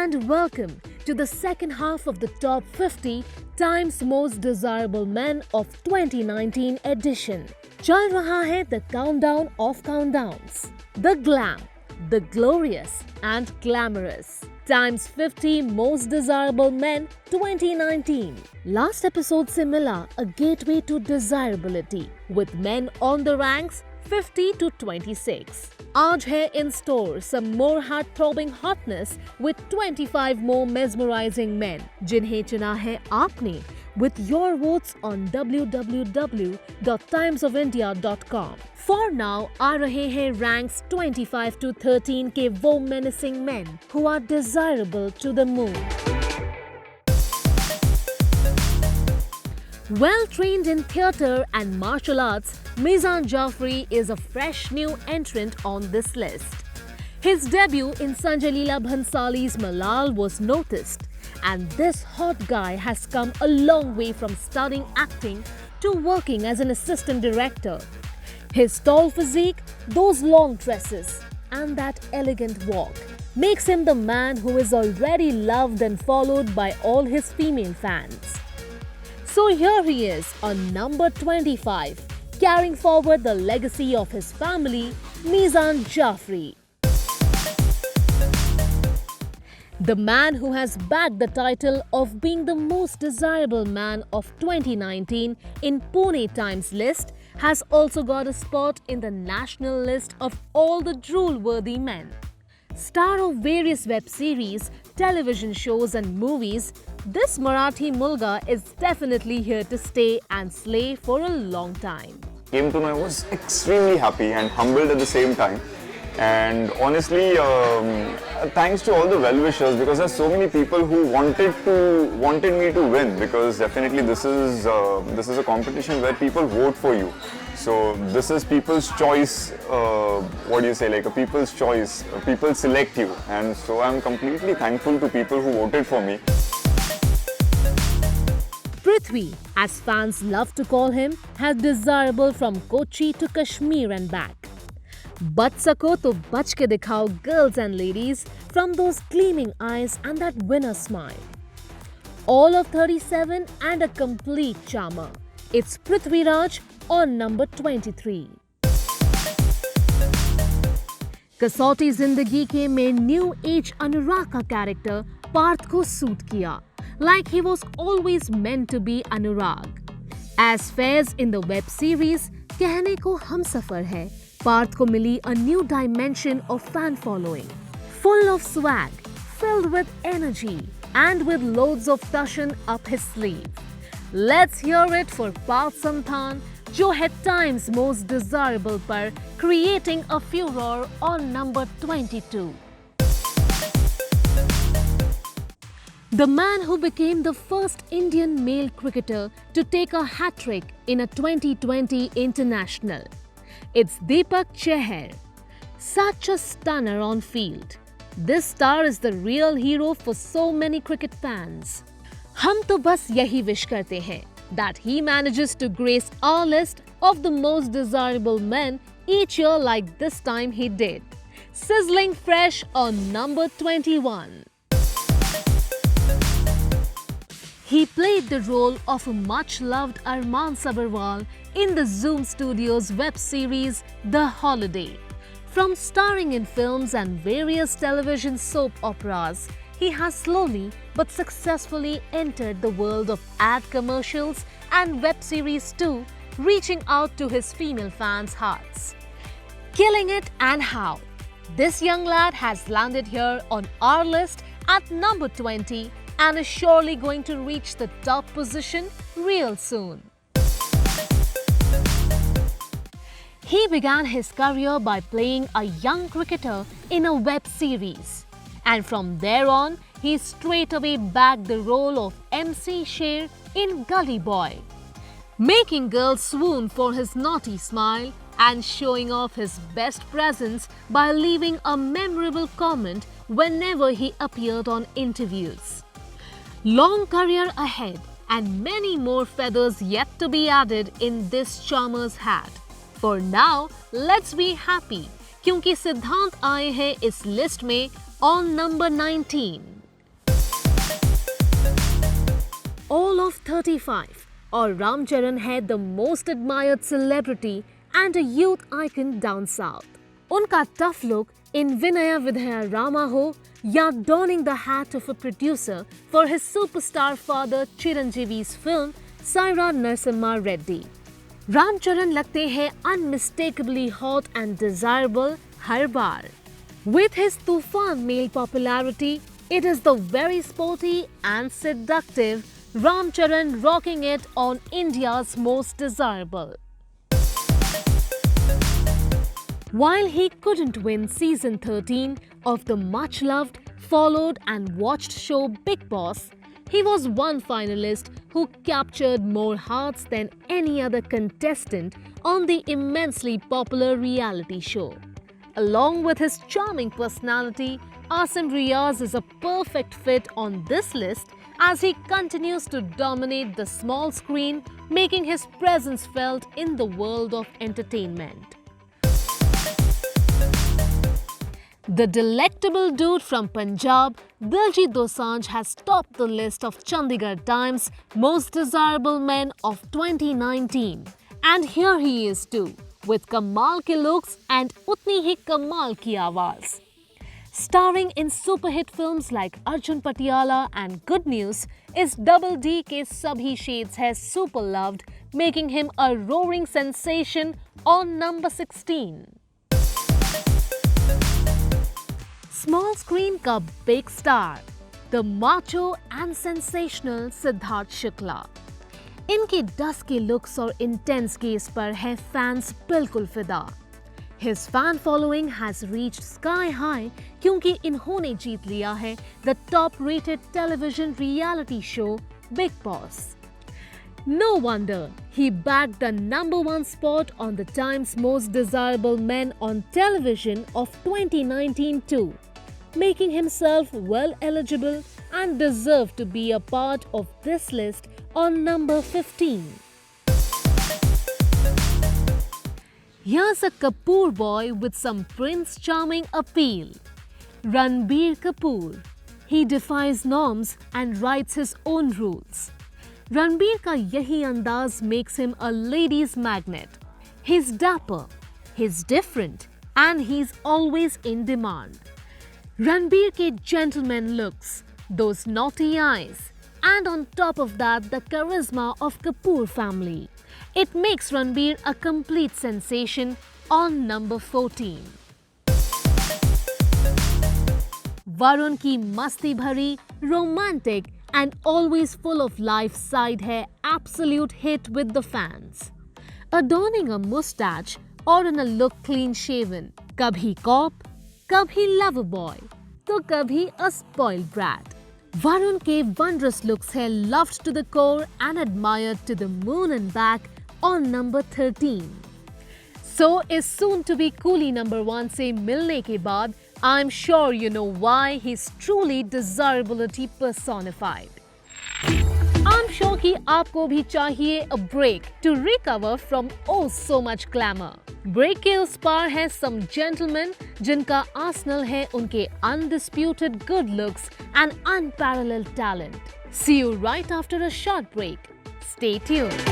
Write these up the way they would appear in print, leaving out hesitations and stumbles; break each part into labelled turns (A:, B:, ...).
A: and welcome to the second half of the Top 50 Times Most Desirable Men of 2019 edition. चल रहा है the countdown of countdowns, the glam, the glorious and glamorous. Times 50 Most Desirable Men 2019. Last episode से मिला a gateway to desirability with men on the ranks 50 to 26. आज है in store some more heart-throbbing hotness with 25 more mesmerizing men जिन्हें चुना है आपने with your votes on www.timesofindia.com. For now आ रहे हैं ranks 25 to 13 के वो menacing men who are desirable to the moon. Well trained in theatre and martial arts, Mizan Jafri is a fresh new entrant on this list. His debut in Sanjay Leela Bhansali's Malal was noticed, and this hot guy has come a long way from studying acting to working as an assistant director. His tall physique, those long tresses, and that elegant walk makes him the man who is already loved and followed by all his female fans. So here he is on number 25, carrying forward the legacy of his family, Mizan Jafri. The man who has bagged the title of being the most desirable man of 2019 in Pune Times list has also got a spot in the national list of all the drool-worthy men. Star of various web series, television shows and movies, this Marathi Mulga is definitely here to stay and slay for a long time.
B: Came to know, I was extremely happy and humbled at the same time. And honestly, thanks to all the well-wishers, because there's so many people who wanted me to win, because definitely this is a competition where people vote for you. So this is people's choice, like a people's choice, people select you, and so I'm completely thankful to people who voted for me.
A: Prithvi, as fans love to call him, has desirable from Kochi to Kashmir and back. Bach sako to bach ke dikhao, girls and ladies, from those gleaming eyes and that winner smile. All of 37 and a complete charmer. It's Prithvi Raj on number 23. कसौटी जिंदगी के में new age अनुराग का character Partha को suit किया. Like he was always meant to be Anurag. As Faiz in the web series, कहने को हम सफर है, पार्थ को मिली a new dimension of fan following. Full of swag, filled with energy, and with loads of tashan up his sleeve. Let's hear it for Parth Santhan, जो है Times Most Desirable पर creating a furor on number 22. The man who became the first Indian male cricketer to take a hat-trick in a 2020 international. It's Deepak Chahar. Such a stunner on field. This star is the real hero for so many cricket fans. हम तो बस यही wish करते हैं that he manages to grace our list of the most desirable men each year like this time he did. Sizzling fresh on number 21. He played the role of a much-loved Arman Sabharwal in the Zoom Studios web series The Holiday. From starring in films and various television soap operas, he has slowly but successfully entered the world of ad commercials and web series too, reaching out to his female fans' hearts. Killing it and how! This young lad has landed here on our list at number 20 and is surely going to reach the top position real soon. He began his career by playing a young cricketer in a web series. And from there on, he straight away bagged the role of MC Sher in Gully Boy, making girls swoon for his naughty smile and showing off his best presence by leaving a memorable comment whenever he appeared on interviews. Long career ahead and many more feathers yet to be added in this charmer's hat. For now, let's be happy क्योंकि सिद्धांत आए हैं इस list में on number 19. all of 35 और रामचरण है the most admired celebrity and a youth icon down south. उनका tough look in Vinaya Vidhaya Rama हो या donning the hat of a producer for his superstar father Chiranjeevi's film Saira Narasimha Reddy. Ramcharan लगते हैं unmistakably hot and desirable her bar. With his tufan male popularity, it is the very sporty and seductive Ramcharan rocking it on India's most desirable. While he couldn't win season 13 of the much-loved, followed and watched show Bigg Boss, he was one finalist who captured more hearts than any other contestant on the immensely popular reality show. Along with his charming personality, Asim Riaz is a perfect fit on this list as he continues to dominate the small screen, making his presence felt in the world of entertainment. The delectable dude from Punjab, Diljit Dosanjh has topped the list of Chandigarh Times Most Desirable Men of 2019. And here he is too, with कमाल के looks and उतनी ही कमाल की आवाज. Starring in super hit films like Arjun Patiala and Good News, is Double D के सभी shades है super loved, making him a roaring sensation on number 16. Small screen का big star, the macho and sensational Siddharth Shukla. इनके dusky looks और intense gaze पर है fans बिल्कुल फिदा. His fan following has reached sky high क्योंकि इन्होंने जीत लिया है the top-rated television reality show Bigg Boss. No wonder he bagged the #1 spot on the Times Most Desirable Men on Television of 2019 too, making himself well eligible and deserved to be a part of this list on number 15. Here's a Kapoor boy with some Prince Charming appeal. Ranbir Kapoor. He defies norms and writes his own rules. Ranbir का यही अंदाज makes him a ladies magnet. He's dapper, he's different, and he's always in demand. Ranbir के gentleman looks, those naughty eyes, and on top of that the charisma of Kapoor family. It makes Ranbir a complete sensation on number 14. Varun की मस्ती भरी, romantic and always full of life side है absolute hit with the fans. Adorning a mustache or in a look clean shaven, कभी cop, कभी lover boy, तो कभी a spoiled brat. Varun के wondrous looks है loved to the core and admired to the moon and back on number 13. So is soon to be Coolie number 1 से मिलने के बाद I'm sure you know why he's truly desirability personified. I'm sure कि आपको भी चाहिए a break to recover from oh so much glamour. Break के उस पार है some gentlemen जिनका arsenal है उनके undisputed good looks and unparalleled talent. See you right after a short break. Stay tuned.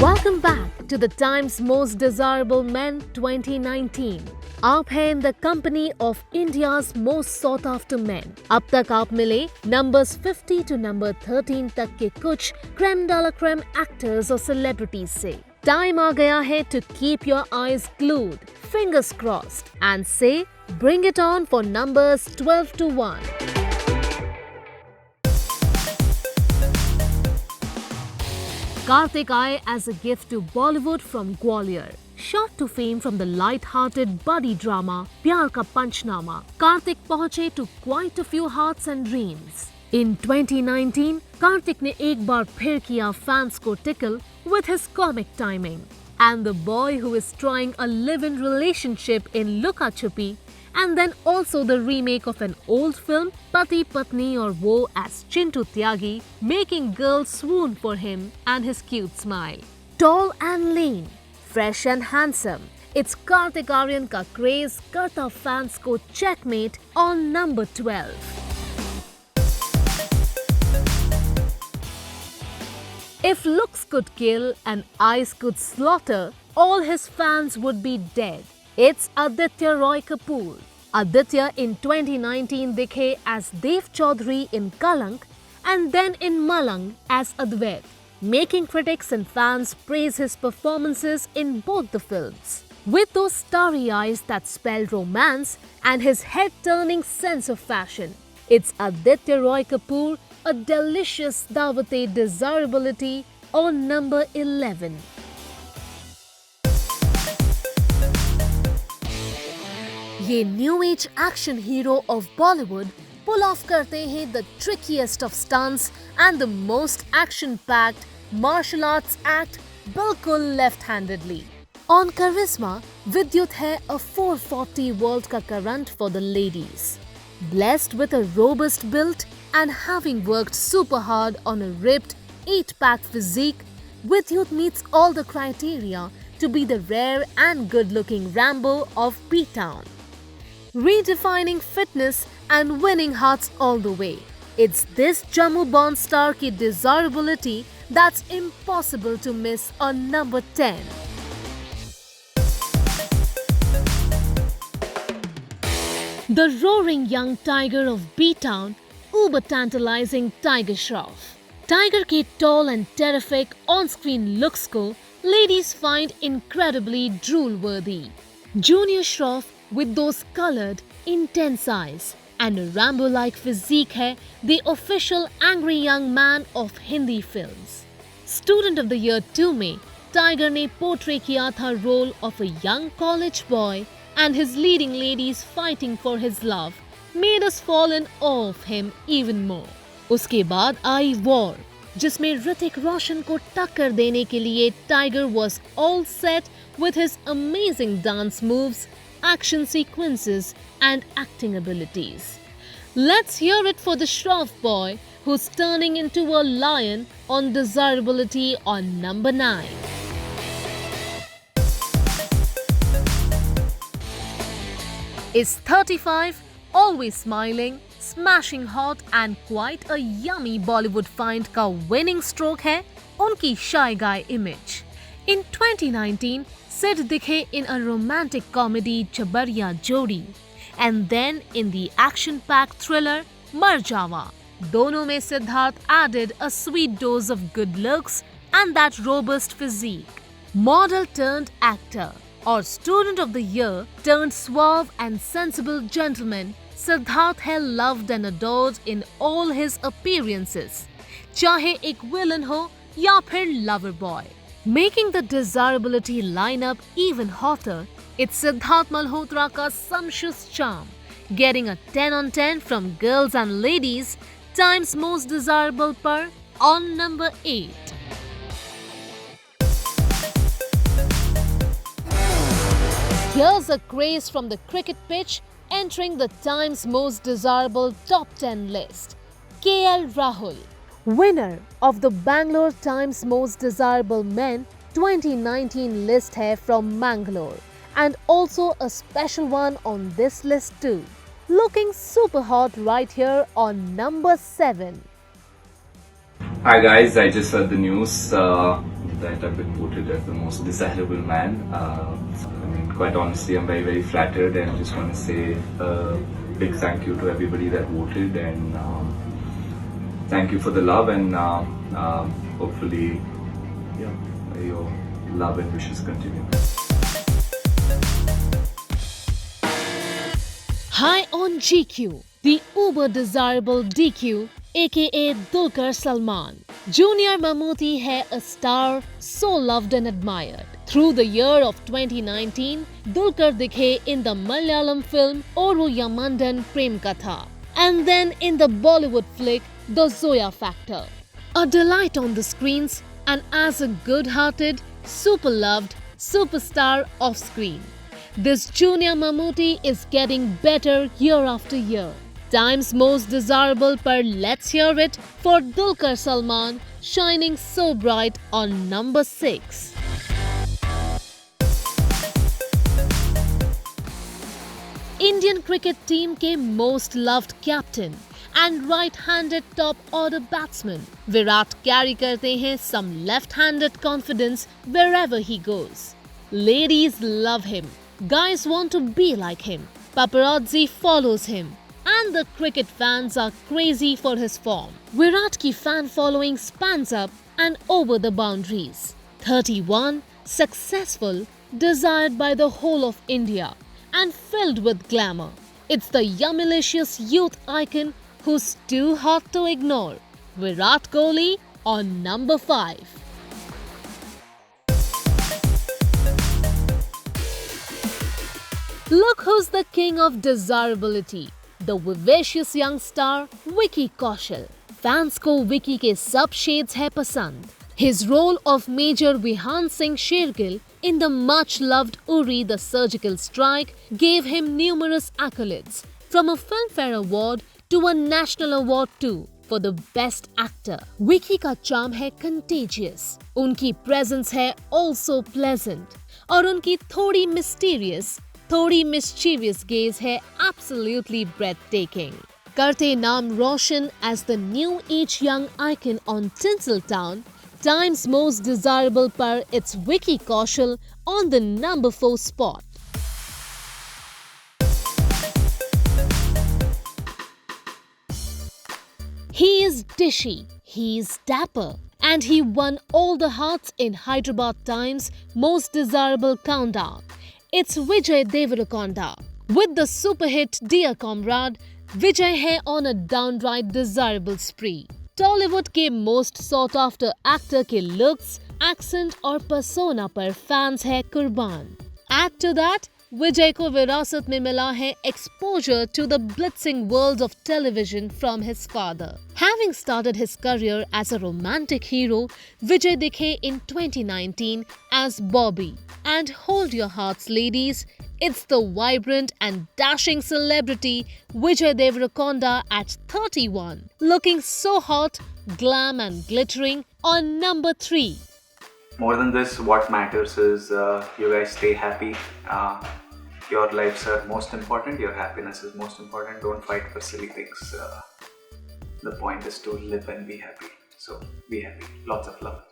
A: Welcome back to the Times Most Desirable Men 2019. आप हैं in the company of India's most sought after men. अब तक आप मिले numbers 50 to number 13 तक के कुछ creme de la creme actors और celebrities से. Time आ गया है to keep your eyes glued, fingers crossed, and say bring it on for numbers 12 to 1. Kartik Aaya as a gift to Bollywood from Gwalior. Shot to fame from the light-hearted buddy drama Pyar Ka Panchnama, Kartik पहुंचे to quite a few hearts and dreams. In 2019, Kartik ने एक बार फिर किया fans को tickle with his comic timing. And the boy who is trying a live-in relationship in Luka Chupi, and then also the remake of an old film Pati Patni Aur Wo as Chintu Tyagi, making girls swoon for him and his cute smile. Tall and lean, fresh and handsome, It's Kartik Aaryan का craze करता fans को checkmate on number 12. If looks could kill and eyes could slaughter, all his fans would be dead. It's Aditya Roy Kapoor. Aditya in 2019 दिखे as Dev Chaudhary in Kalank and then in Malang as Advait, making critics and fans praise his performances in both the films. With those starry eyes that spell romance and his head-turning sense of fashion, it's Aditya Roy Kapoor, a delicious Dawate desirability on number 11. ये new age action hero of Bollywood pull off करते हैं the trickiest of stunts and the most action-packed martial arts act बिल्कुल left-handedly. On charisma, Vidyut है a 440 volt का current for the ladies. Blessed with a robust build and having worked super hard on a ripped 8-pack physique, Vidyut meets all the criteria to be the rare and good-looking Rambo of B-Town. Redefining fitness and winning hearts all the way. It's this Jammu-born star ki desirability that's impossible to miss on number 10. The roaring young tiger of B-Town, uber tantalizing Tiger Shroff. Tiger ke tall and terrific on-screen looks ko ladies find incredibly drool-worthy. Junior Shroff with those colored, intense eyes and a Rambo-like physique है the official angry young man of Hindi films. Student of the Year 2 में Tiger ने portray किया था role of a young college boy and his leading ladies fighting for his love made us fall in awe of him even more. उसके बाद आई War, जिसमें ऋतिक रोशन को टक्कर देने के लिए Tiger was all set with his amazing dance moves, action sequences and acting abilities. Let's hear it for the Shroff boy who's turning into a lion on desirability on number 9. Is 35, always smiling, smashing hot and quite a yummy Bollywood find का winning stroke है उनकी shy guy image. In 2019, Sid दिखे in a romantic comedy Jabariya Jodi and then in the action-packed thriller Mar Jawa. दोनों में Siddharth added a sweet dose of good looks and that robust physique. Model turned actor or student of the year turned suave and sensible gentleman, Siddharth है loved and adored in all his appearances, चाहे एक villain हो या फिर lover boy. Making the desirability lineup even hotter, it's Siddharth Malhotra ka sumptuous charm, getting a 10 on 10 from girls and ladies, times most desirable per on number 8. Here's a craze from the cricket pitch entering the Times most desirable top 10 list. KL Rahul, winner of the Bangalore Times Most Desirable Men 2019 list hai from Mangalore and also a special one on this list too. Looking super hot right here on number 7.
C: Hi guys, I just heard the news that I've been voted as the most desirable man. Quite honestly, I'm very, very flattered and I just want to say a big thank you to everybody that voted and thank you for the love and hopefully, your love and wishes continue.
A: High on GQ, the uber desirable DQ, aka Dulquer Salmaan. Junior Mammootty hai a star so loved and admired. Through the year of 2019, Dulquer dikhe in the Malayalam film Oru Yamandan Prem Katha and then in the Bollywood flick The Zoya Factor. A delight on the screens and as a good-hearted, super-loved superstar off-screen. This Junior Mammootty is getting better year after year. Time's most desirable per let's hear it for Dulquer Salmaan shining so bright on number 6. Indian cricket team के most loved captain and right handed top order batsman Virat carry करते हैं some left-handed confidence wherever he goes. Ladies love him. Guys want to be like him. Paparazzi follows him. And the cricket fans are crazy for his form. Virat ki fan following spans up and over the boundaries. 31, successful, desired by the whole of India, and filled with glamour. It's the yummilicious youth icon who's too hot to ignore. Virat Kohli on number 5. Look who's the king of desirability. The vivacious young star Vicky Kaushal. Fans को विकी के सब shades है पसंद. His role of Major Vihan Singh Shergill in the much-loved Uri the Surgical Strike gave him numerous accolades, from a Filmfare Award to a National Award too for the Best Actor. Vicky का charm है contagious. उनकी presence है also pleasant. और उनकी थोड़ी mysterious, थोड़ी mischievous gaze है absolutely breathtaking. करते नाम रोशन as the new age young icon on Tinseltown, Time's Most Desirable पर it's Vicky Kaushal on the number 4 spot. He is dishy, he is dapper, and he won all the hearts in Hyderabad Times Most Desirable Countdown. It's Vijay Deverakonda. With the super hit Dear Comrade, Vijay है on a downright desirable spree. Tollywood के most sought after actor के looks, accent और persona पर fans है कुर्बान. Add to that, Vijay को विरासत में मिला है exposure to the blitzing world of television from his father. Having started his career as a romantic hero, Vijay दिखे in 2019 as Bobby. And hold your hearts, ladies, it's the vibrant and dashing celebrity Vijay Deverakonda at 31, looking so hot, glam and glittering on number 3.
D: More than this, what matters is you guys stay happy. Your lives are most important, your happiness is most important. Don't fight for silly things. The point is to live and be happy. So be happy. Lots of love.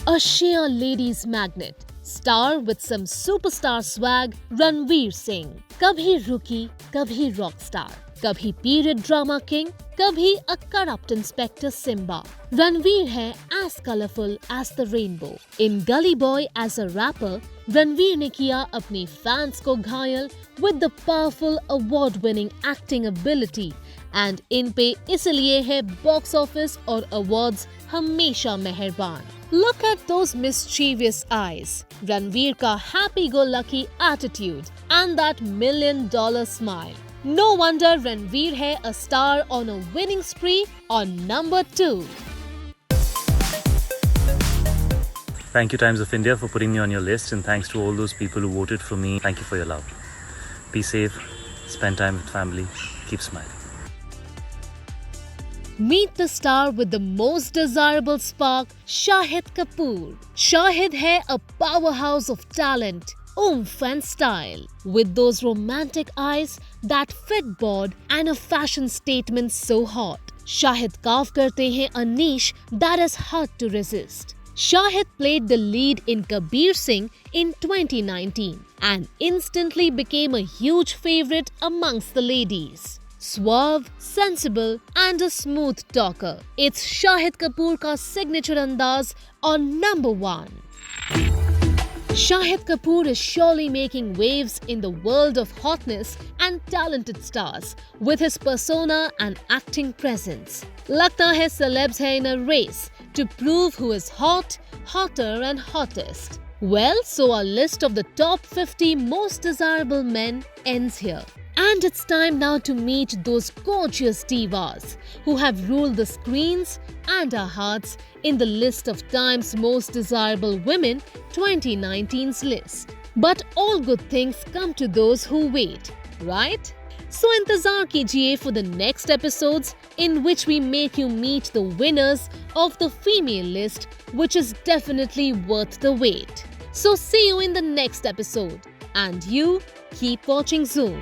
A: A sheer ladies magnet, star with some superstar swag, Ranveer Singh. Kabhi rookie, kabhi rock star, kabhi period drama king, kabhi a corrupt inspector Simba. Ranveer hai as colorful as the rainbow. In Gully Boy as a rapper, Ranveer ने किया अपने fans को घायल with the powerful award-winning acting ability, and इन पे इसलिए है box office और awards हमेशा मेहरबान. Look at those mischievous eyes, Ranveer का happy-go-lucky attitude, and that $1,000,000 smile. No wonder Ranveer है a star on a winning spree on number 2.
E: Thank you Times of India for putting me on your list, and thanks to all those people who voted for me. Thank you for your love. Be safe, spend time with family, keep smiling.
A: Meet the star with the most desirable spark, Shahid Kapoor. Shahid hai a powerhouse of talent, oomph and style, with those romantic eyes, that fit bod and a fashion statement so hot. Shahid carve karte hain a niche that is hard to resist. Shahid played the lead in Kabir Singh in 2019 and instantly became a huge favorite amongst the ladies. Suave, sensible and a smooth talker, it's Shahid Kapoor ka signature andaz on number 1. Shahid Kapoor is surely making waves in the world of hotness and talented stars with his persona and acting presence. Lagta hai celebs hai in a race to prove who is hot, hotter and hottest. Well, so our list of the top 50 most desirable men ends here. And it's time now to meet those gorgeous divas who have ruled the screens and our hearts in the list of Time's Most Desirable Women 2019's list. But all good things come to those who wait, right? So intezar kijiye for the next episodes in which we make you meet the winners of the female list, which is definitely worth the wait. So see you in the next episode. And you keep watching Zoom.